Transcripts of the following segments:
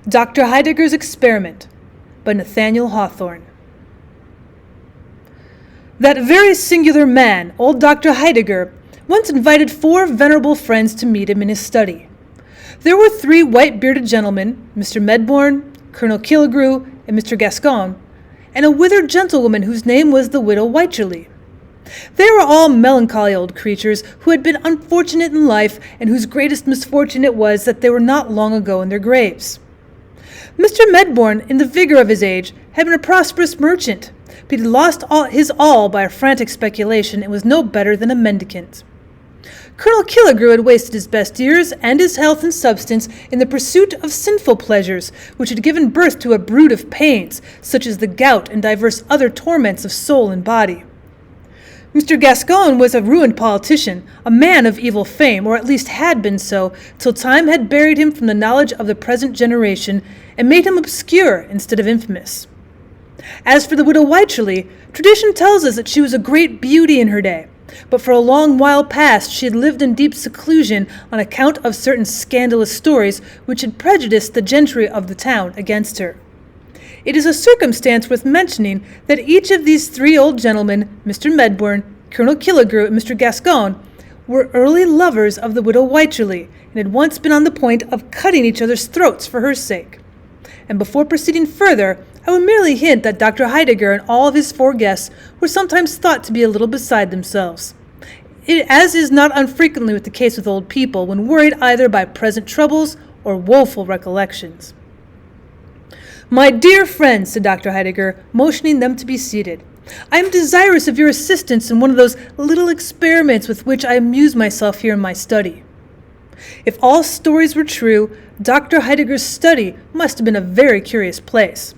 Dr. Heidegger's Experiment by Nathaniel Hawthorne. That very singular man, old Dr. Heidegger, once invited 4 venerable friends to meet him in his study. There were 3 white-bearded gentlemen, Mr. Medbourne, Colonel Killigrew, and Mr. Gascoigne, and a withered gentlewoman whose name was the widow Wycherley. They were all melancholy old creatures who had been unfortunate in life and whose greatest misfortune it was that they were not long ago in their graves. Mr. Medbourne, in the vigor of his age, had been a prosperous merchant, but he lost his all by a frantic speculation and was no better than a mendicant. Colonel Killigrew had wasted his best years and his health and substance in the pursuit of sinful pleasures, which had given birth to a brood of pains, such as the gout and divers other torments of soul and body. Mr. Gascoigne was a ruined politician, a man of evil fame, or at least had been so, till time had buried him from the knowledge of the present generation, and made him obscure instead of infamous. As for the widow Wycherley, tradition tells us that she was a great beauty in her day, but for a long while past she had lived in deep seclusion on account of certain scandalous stories which had prejudiced the gentry of the town against her. It is a circumstance worth mentioning that each of these 3 old gentlemen, Mr. Medbourne, Colonel Killigrew, and Mr. Gascoigne, were early lovers of the widow Wycherley, and had once been on the point of cutting each other's throats for her sake. And before proceeding further, I would merely hint that Dr. Heidegger and all of his 4 guests were sometimes thought to be a little beside themselves, as is not unfrequently with the case with old people when worried either by present troubles or woeful recollections. "My dear friends," said Dr. Heidegger, motioning them to be seated, "I am desirous of your assistance in one of those little experiments with which I amuse myself here in my study." If all stories were true, Dr. Heidegger's study must have been a very curious place.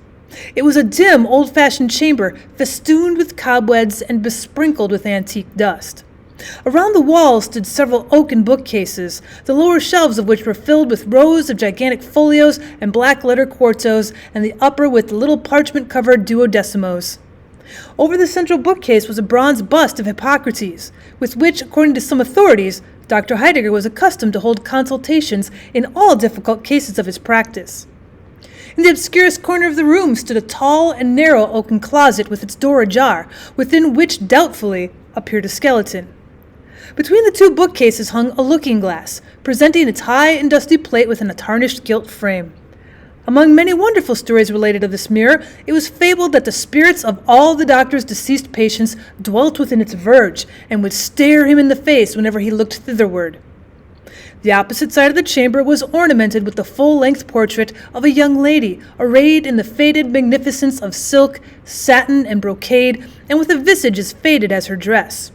It was a dim, old-fashioned chamber, festooned with cobwebs and besprinkled with antique dust. Around the walls stood several oaken bookcases, the lower shelves of which were filled with rows of gigantic folios and black-letter quartos, and the upper with little parchment-covered duodecimos. Over the central bookcase was a bronze bust of Hippocrates, with which, according to some authorities, Dr. Heidegger was accustomed to hold consultations in all difficult cases of his practice. In the obscurest corner of the room stood a tall and narrow oaken closet with its door ajar, within which doubtfully appeared a skeleton. Between the 2 bookcases hung a looking-glass, presenting its high and dusty plate within a tarnished gilt frame. Among many wonderful stories related of this mirror, it was fabled that the spirits of all the doctor's deceased patients dwelt within its verge, and would stare him in the face whenever he looked thitherward. The opposite side of the chamber was ornamented with the full-length portrait of a young lady, arrayed in the faded magnificence of silk, satin, and brocade, and with a visage as faded as her dress.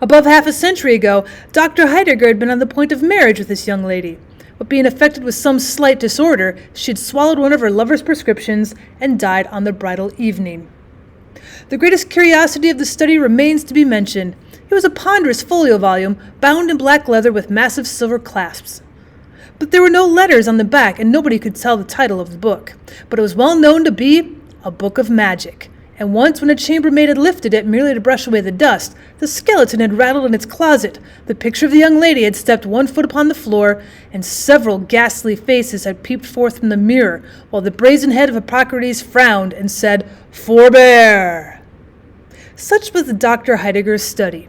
Above half a century ago, Dr. Heidegger had been on the point of marriage with this young lady, but being affected with some slight disorder, she had swallowed one of her lover's prescriptions and died on the bridal evening. The greatest curiosity of the study remains to be mentioned. It was a ponderous folio volume, bound in black leather with massive silver clasps. But there were no letters on the back, and nobody could tell the title of the book. But it was well known to be a book of magic. And once, when a chambermaid had lifted it merely to brush away the dust, the skeleton had rattled in its closet, the picture of the young lady had stepped 1 foot upon the floor, and several ghastly faces had peeped forth from the mirror, while the brazen head of Hippocrates frowned and said, "Forbear!" Such was Dr. Heidegger's study.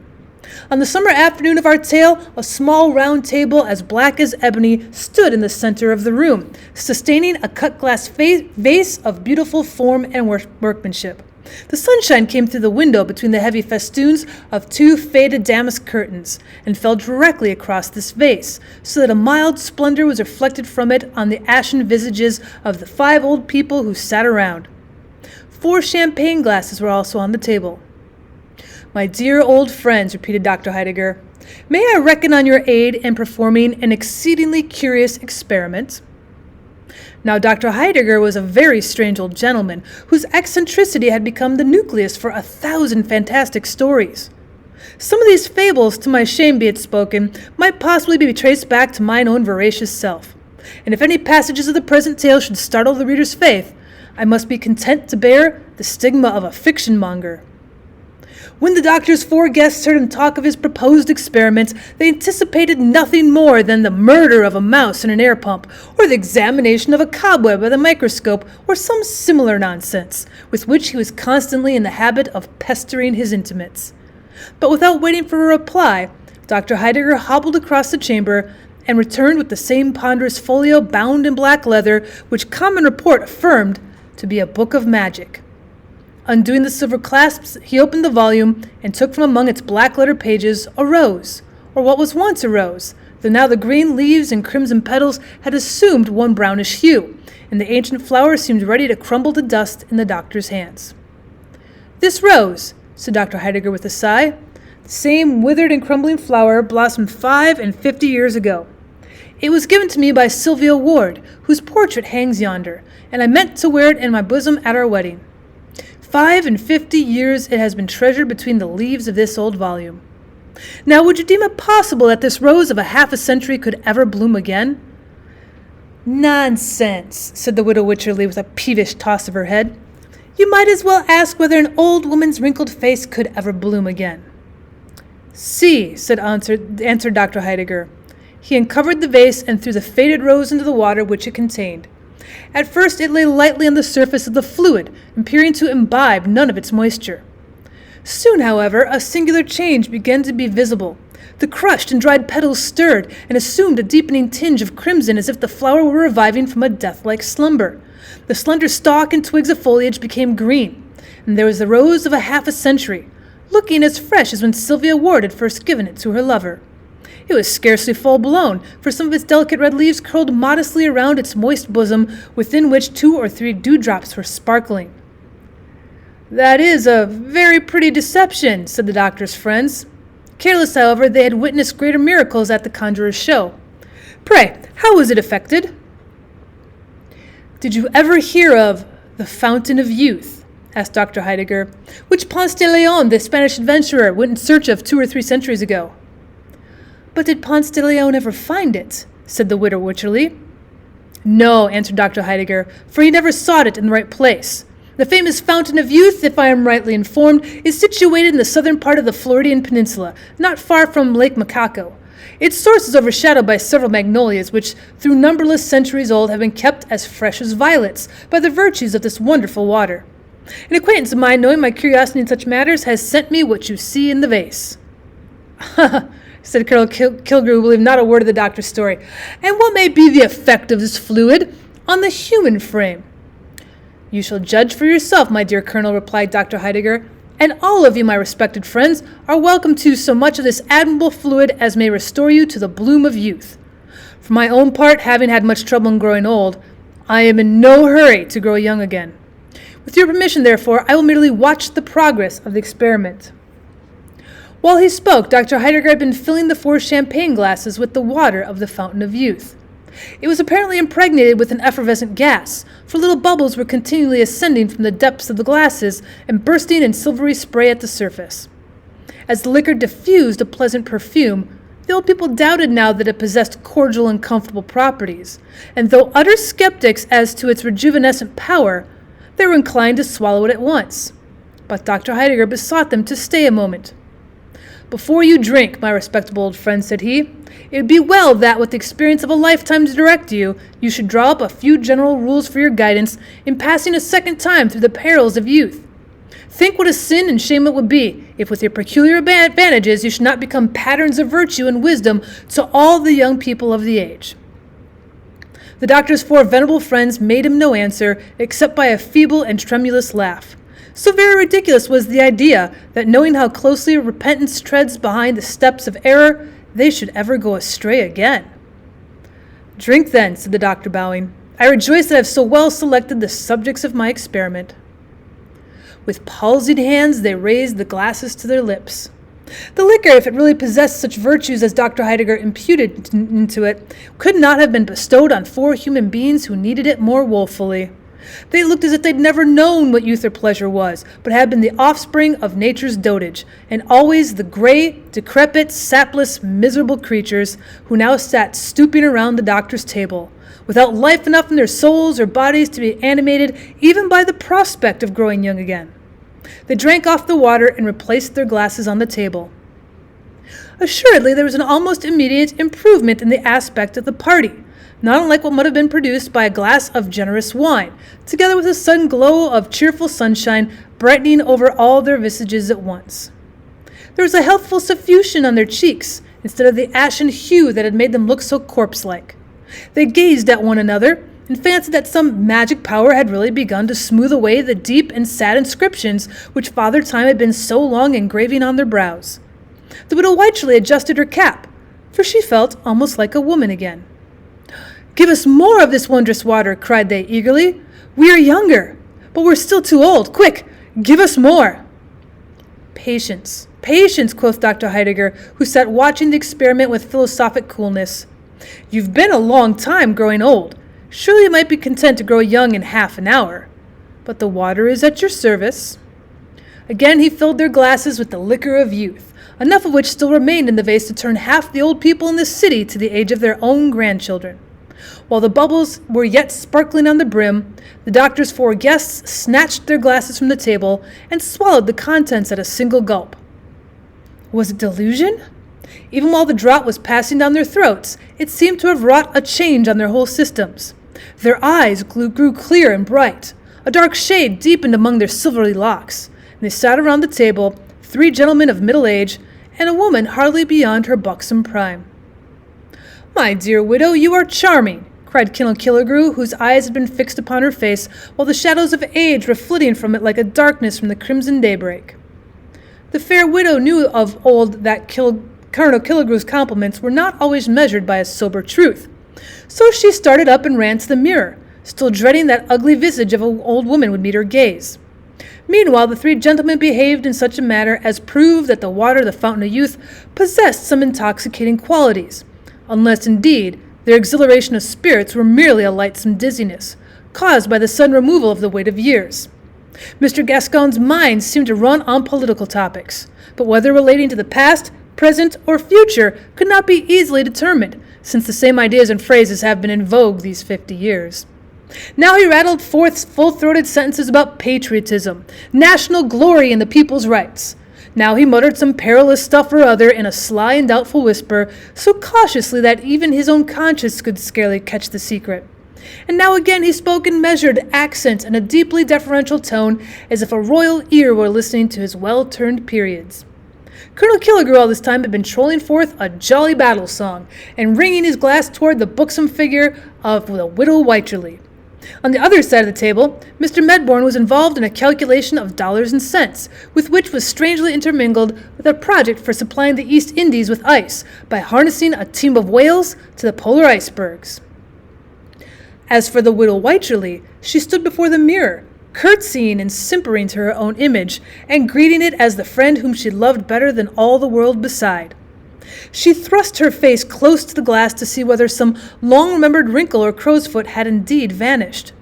On the summer afternoon of our tale, a small round table as black as ebony stood in the center of the room, sustaining a cut-glass vase of beautiful form and workmanship. The sunshine came through the window between the heavy festoons of 2 faded damask curtains, and fell directly across this vase, so that a mild splendor was reflected from it on the ashen visages of the 5 old people who sat around. 4 champagne glasses were also on the table. "My dear old friends," repeated Dr. Heidegger, "may I reckon on your aid in performing an exceedingly curious experiment?" Now, Dr. Heidegger was a very strange old gentleman, whose eccentricity had become the nucleus for 1,000 fantastic stories. Some of these fables, to my shame be it spoken, might possibly be traced back to mine own voracious self. And if any passages of the present tale should startle the reader's faith, I must be content to bear the stigma of a fiction-monger. When the doctor's four guests heard him talk of his proposed experiments, they anticipated nothing more than the murder of a mouse in an air pump, or the examination of a cobweb by the microscope, or some similar nonsense, with which he was constantly in the habit of pestering his intimates. But without waiting for a reply, Dr. Heidegger hobbled across the chamber and returned with the same ponderous folio bound in black leather, which common report affirmed to be a book of magic. Undoing the silver clasps, he opened the volume and took from among its black-lettered pages a rose, or what was once a rose, though now the green leaves and crimson petals had assumed one brownish hue, and the ancient flower seemed ready to crumble to dust in the doctor's hands. "This rose," said Dr. Heidegger with a sigh, "the same withered and crumbling flower blossomed 50 years ago. It was given to me by Sylvia Ward, whose portrait hangs yonder, and I meant to wear it in my bosom at our wedding. 50 years it has been treasured between the leaves of this old volume. Now, would you deem it possible that this rose of half a century could ever bloom again?" "Nonsense," said the widow Wycherley with a peevish toss of her head. "You might as well ask whether an old woman's wrinkled face could ever bloom again." "See," answered Dr. Heidegger. He uncovered the vase and threw the faded rose into the water which it contained. At first it lay lightly on the surface of the fluid, appearing to imbibe none of its moisture. Soon, however, a singular change began to be visible. The crushed and dried petals stirred and assumed a deepening tinge of crimson, as if the flower were reviving from a death-like slumber. The slender stalk and twigs of foliage became green, and there was the rose of half a century, looking as fresh as when Sylvia Ward had first given it to her lover. It was scarcely full-blown, for some of its delicate red leaves curled modestly around its moist bosom, within which 2 or 3 dewdrops were sparkling. "That is a very pretty deception," said the doctor's friends. Careless, however, they had witnessed greater miracles at the conjurer's show. "Pray, how was it effected?" "Did you ever hear of the Fountain of Youth?" asked Dr. Heidegger, "which Ponce de Leon, the Spanish adventurer, went in search of 2 or 3 centuries ago?" "But did Ponce de Leon ever find it?" said the widow Wycherley. "No," answered Dr. Heidegger, "for he never sought it in the right place. The famous Fountain of Youth, if I am rightly informed, is situated in the southern part of the Floridian Peninsula, not far from Lake Macaco. Its source is overshadowed by several magnolias, which, though numberless centuries old, have been kept as fresh as violets by the virtues of this wonderful water. An acquaintance of mine, knowing my curiosity in such matters, has sent me what you see in the vase." "Ha!" said Colonel Killigrew, who believed not a word of the doctor's story. "And what may be the effect of this fluid on the human frame?" "You shall judge for yourself, my dear Colonel," replied Dr. Heidegger, "and all of you, my respected friends, are welcome to so much of this admirable fluid as may restore you to the bloom of youth. For my own part, having had much trouble in growing old, I am in no hurry to grow young again. With your permission, therefore, I will merely watch the progress of the experiment." While he spoke, Dr. Heidegger had been filling the 4 champagne glasses with the water of the Fountain of Youth. It was apparently impregnated with an effervescent gas, for little bubbles were continually ascending from the depths of the glasses and bursting in silvery spray at the surface. As the liquor diffused a pleasant perfume, the old people doubted now that it possessed cordial and comfortable properties, and though utter skeptics as to its rejuvenescent power, they were inclined to swallow it at once. But Dr. Heidegger besought them to stay a moment. "Before you drink, my respectable old friend," said he, "it would be well that, with the experience of a lifetime to direct you, you should draw up a few general rules for your guidance in passing a second time through the perils of youth. Think what a sin and shame it would be if, with your peculiar advantages, you should not become patterns of virtue and wisdom to all the young people of the age." The doctor's 4 venerable friends made him no answer except by a feeble and tremulous laugh. So very ridiculous was the idea that, knowing how closely repentance treads behind the steps of error, they should ever go astray again. "Drink then," said the doctor, bowing. "I rejoice that I have so well selected the subjects of my experiment." With palsied hands they raised the glasses to their lips. The liquor, if it really possessed such virtues as Dr. Heidegger imputed into it, could not have been bestowed on 4 human beings who needed it more woefully. They looked as if they'd never known what youth or pleasure was, but had been the offspring of nature's dotage, and always the gray, decrepit, sapless, miserable creatures who now sat stooping around the doctor's table, without life enough in their souls or bodies to be animated even by the prospect of growing young again. They drank off the water and replaced their glasses on the table. Assuredly, there was an almost immediate improvement in the aspect of the party, not unlike what might have been produced by a glass of generous wine, together with a sudden glow of cheerful sunshine brightening over all their visages at once. There was a healthful suffusion on their cheeks, instead of the ashen hue that had made them look so corpse-like. They gazed at one another, and fancied that some magic power had really begun to smooth away the deep and sad inscriptions which Father Time had been so long engraving on their brows. The widow Wycherley adjusted her cap, for she felt almost like a woman again. "Give us more of this wondrous water," cried they eagerly. "We are younger, but we're still too old. Quick, give us more." "Patience, patience," quoth Dr. Heidegger, who sat watching the experiment with philosophic coolness. "You've been a long time growing old. Surely you might be content to grow young in half an hour. But the water is at your service." Again he filled their glasses with the liquor of youth, enough of which still remained in the vase to turn half the old people in the city to the age of their own grandchildren. While the bubbles were yet sparkling on the brim, the doctor's 4 guests snatched their glasses from the table and swallowed the contents at a single gulp. Was it delusion? Even while the draught was passing down their throats, it seemed to have wrought a change on their whole systems. Their eyes grew clear and bright. A dark shade deepened among their silvery locks, and they sat around the table, 3 gentlemen of middle age, and a woman hardly beyond her buxom prime. "My dear widow, you are charming," cried Colonel Killigrew, whose eyes had been fixed upon her face, while the shadows of age were flitting from it like a darkness from the crimson daybreak. The fair widow knew of old that Colonel Killigrew's compliments were not always measured by a sober truth, so she started up and ran to the mirror, still dreading that ugly visage of an old woman would meet her gaze. Meanwhile, the 3 gentlemen behaved in such a manner as proved that the water of the Fountain of Youth possessed some intoxicating qualities, unless, indeed, their exhilaration of spirits were merely a lightsome dizziness, caused by the sudden removal of the weight of years. Mr. Gascoigne's mind seemed to run on political topics, but whether relating to the past, present, or future could not be easily determined, since the same ideas and phrases have been in vogue these 50 years. Now he rattled forth full-throated sentences about patriotism, national glory, and the people's rights. Now he muttered some perilous stuff or other in a sly and doubtful whisper, so cautiously that even his own conscience could scarcely catch the secret. And now again he spoke in measured accents and a deeply deferential tone, as if a royal ear were listening to his well-turned periods. Colonel Killigrew all this time had been trolling forth a jolly battle song, and ringing his glass toward the buxom figure of the widow Wycherley. On the other side of the table, Mr. Medbourne was involved in a calculation of dollars and cents, with which was strangely intermingled with a project for supplying the East Indies with ice by harnessing a team of whales to the polar icebergs. As for the widow Wycherley, she stood before the mirror, curtsying and simpering to her own image, and greeting it as the friend whom she loved better than all the world beside. She thrust her face close to the glass to see whether some long-remembered wrinkle or crow's foot had indeed vanished.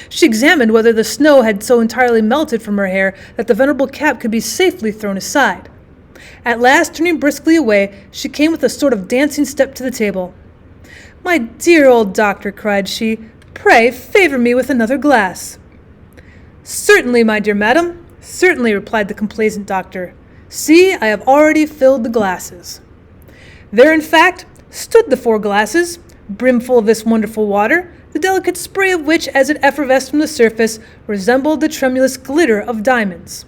She examined whether the snow had so entirely melted from her hair that the venerable cap could be safely thrown aside. At last, turning briskly away, she came with a sort of dancing step to the table. "My dear old doctor," cried she, "pray favour me with another glass." "Certainly, my dear madam, certainly," replied the complacent doctor. "See, I have already filled the glasses." There, in fact, stood the 4 glasses, brimful of this wonderful water, the delicate spray of which, as it effervesced from the surface, resembled the tremulous glitter of diamonds.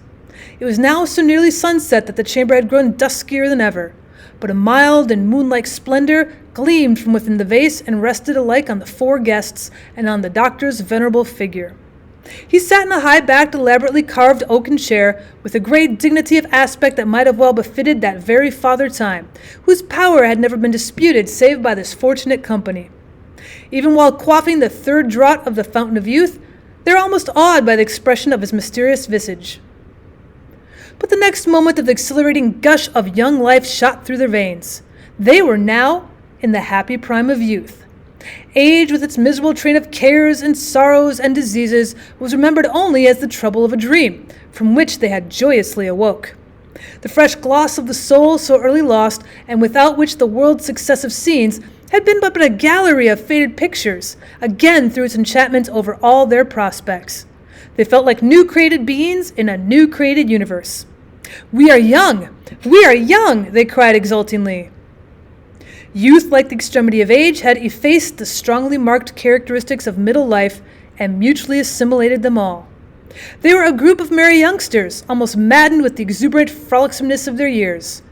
It was now so nearly sunset that the chamber had grown duskier than ever, but a mild and moon-like splendor gleamed from within the vase and rested alike on the 4 guests and on the doctor's venerable figure. He sat in a high-backed, elaborately carved oaken chair, with a great dignity of aspect that might have well befitted that very Father Time, whose power had never been disputed save by this fortunate company. Even while quaffing the 3rd draught of the Fountain of Youth, they were almost awed by the expression of his mysterious visage. But the next moment of the exhilarating gush of young life shot through their veins. They were now in the happy prime of youth. Age, with its miserable train of cares and sorrows and diseases, was remembered only as the trouble of a dream, from which they had joyously awoke. The fresh gloss of the soul, so early lost, and without which the world's successive scenes had been but a gallery of faded pictures, again threw its enchantment over all their prospects. They felt like new created beings in a new created universe. "We are young! We are young!" they cried exultingly. Youth, like the extremity of age, had effaced the strongly marked characteristics of middle life and mutually assimilated them all. They were a group of merry youngsters, almost maddened with the exuberant frolicsomeness of their years.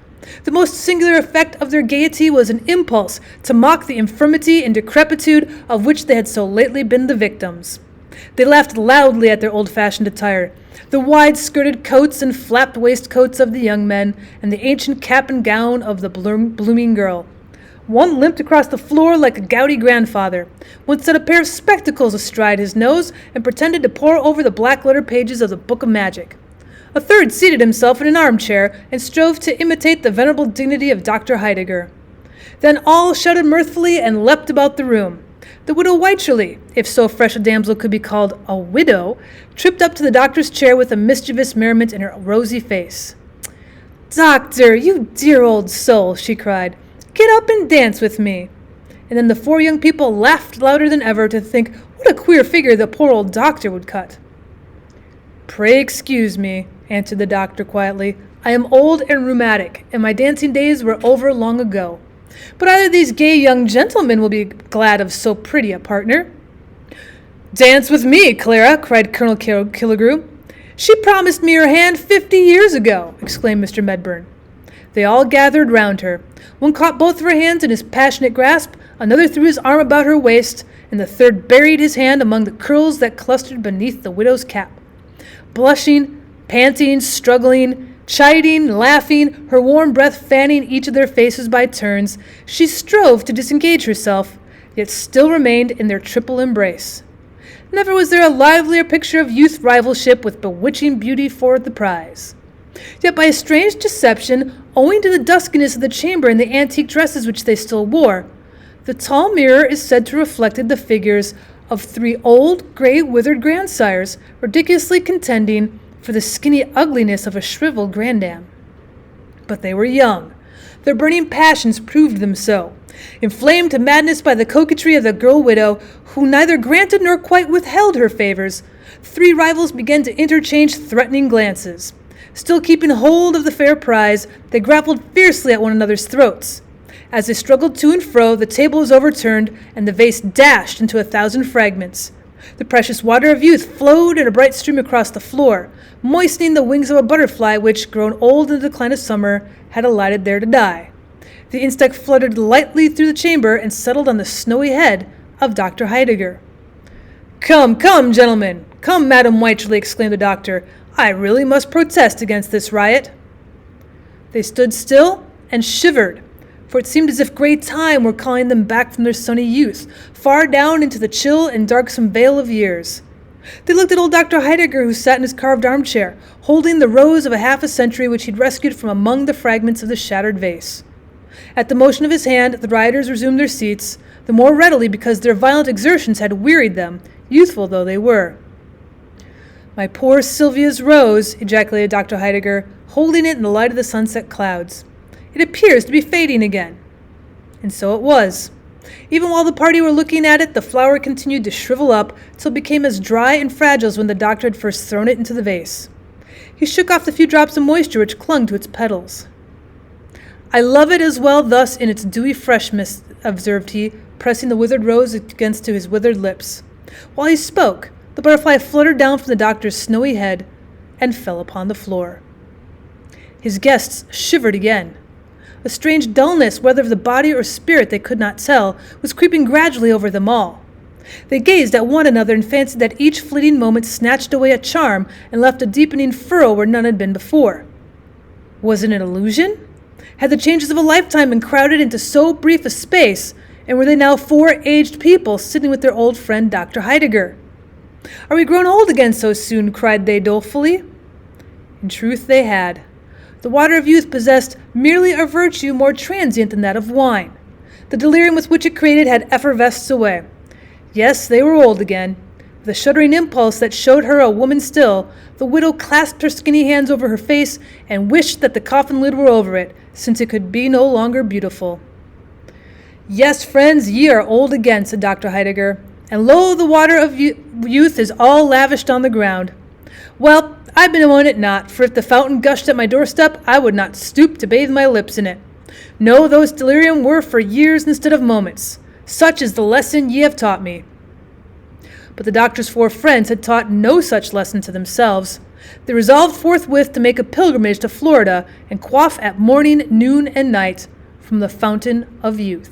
The most singular effect of their gaiety was an impulse to mock the infirmity and decrepitude of which they had so lately been the victims. They laughed loudly at their old-fashioned attire, the wide-skirted coats and flapped waistcoats of the young men, and the ancient cap and gown of the blooming girl. One limped across the floor like a gouty grandfather. One set a pair of spectacles astride his nose and pretended to pore over the black-letter pages of the Book of Magic. A third seated himself in an armchair and strove to imitate the venerable dignity of Dr. Heidegger. Then all shouted mirthfully and leapt about the room. The widow Wycherley, if so fresh a damsel could be called a widow, tripped up to the doctor's chair with a mischievous merriment in her rosy face. "Doctor, you dear old soul," she cried. "Get up and dance with me." And then the four young people laughed louder than ever to think what a queer figure the poor old doctor would cut. "Pray excuse me," answered the doctor quietly. "I am old and rheumatic, and my dancing days were over long ago. But either these gay young gentlemen will be glad of so pretty a partner." "Dance with me, Clara," cried Colonel Killigrew. "She promised me her hand 50 years ago," exclaimed Mr. Medbourne. They all gathered round her. One caught both of her hands in his passionate grasp, another threw his arm about her waist, and the third buried his hand among the curls that clustered beneath the widow's cap. Blushing, panting, struggling, chiding, laughing, her warm breath fanning each of their faces by turns, she strove to disengage herself, yet still remained in their triple embrace. Never was there a livelier picture of youth rivalship with bewitching beauty for the prize. Yet by a strange deception, owing to the duskiness of the chamber and the antique dresses which they still wore, the tall mirror is said to reflect the figures of three old, gray, withered grandsires, ridiculously contending for the skinny ugliness of a shriveled grandam. But they were young. Their burning passions proved them so. Inflamed to madness by the coquetry of the girl widow, who neither granted nor quite withheld her favors, three rivals began to interchange threatening glances. Still keeping hold of the fair prize, they grappled fiercely at one another's throats. As they struggled to and fro, the table was overturned, and the vase dashed into 1,000 fragments. The precious water of youth flowed in a bright stream across the floor, moistening the wings of a butterfly which, grown old in the decline of summer, had alighted there to die. The insect fluttered lightly through the chamber and settled on the snowy head of Dr. Heidegger. "Come, come, gentlemen! Come, Madam Wycherley!" exclaimed the doctor. "I really must protest against this riot." They stood still and shivered, for it seemed as if great time were calling them back from their sunny youth, far down into the chill and darksome vale of years. They looked at old Dr. Heidegger, who sat in his carved armchair, holding the rose of half a century which he'd rescued from among the fragments of the shattered vase. At the motion of his hand, the rioters resumed their seats, the more readily because their violent exertions had wearied them, youthful though they were. "My poor Sylvia's rose," ejaculated Dr. Heidegger, holding it in the light of the sunset clouds. "It appears to be fading again." And so it was. Even while the party were looking at it, the flower continued to shrivel up till it became as dry and fragile as when the doctor had first thrown it into the vase. He shook off the few drops of moisture which clung to its petals. "I love it as well thus in its dewy freshness," observed he, pressing the withered rose against to his withered lips. While he spoke, the butterfly fluttered down from the doctor's snowy head and fell upon the floor. His guests shivered again. A strange dullness, whether of the body or spirit they could not tell, was creeping gradually over them all. They gazed at one another and fancied that each fleeting moment snatched away a charm and left a deepening furrow where none had been before. Was it an illusion? Had the changes of a lifetime been crowded into so brief a space, and were they now four aged people sitting with their old friend Dr. Heidegger? "Are we grown old again so soon?" cried they dolefully. In truth they had. The water of youth possessed merely a virtue more transient than that of wine. The delirium with which it created had effervesced away. Yes, they were old again. With a shuddering impulse that showed her a woman still, the widow clasped her skinny hands over her face and wished that the coffin lid were over it, since it could be no longer beautiful. "Yes, friends, ye are old again," said Dr. Heidegger, "and lo, the water of youth is all lavished on the ground. Well, I've been on it not, for if the fountain gushed at my doorstep, I would not stoop to bathe my lips in it. No, those delirium were for years instead of moments. Such is the lesson ye have taught me. But the doctor's 4 friends had taught no such lesson to themselves. They resolved forthwith to make a pilgrimage to Florida and quaff at morning, noon, and night from the fountain of youth.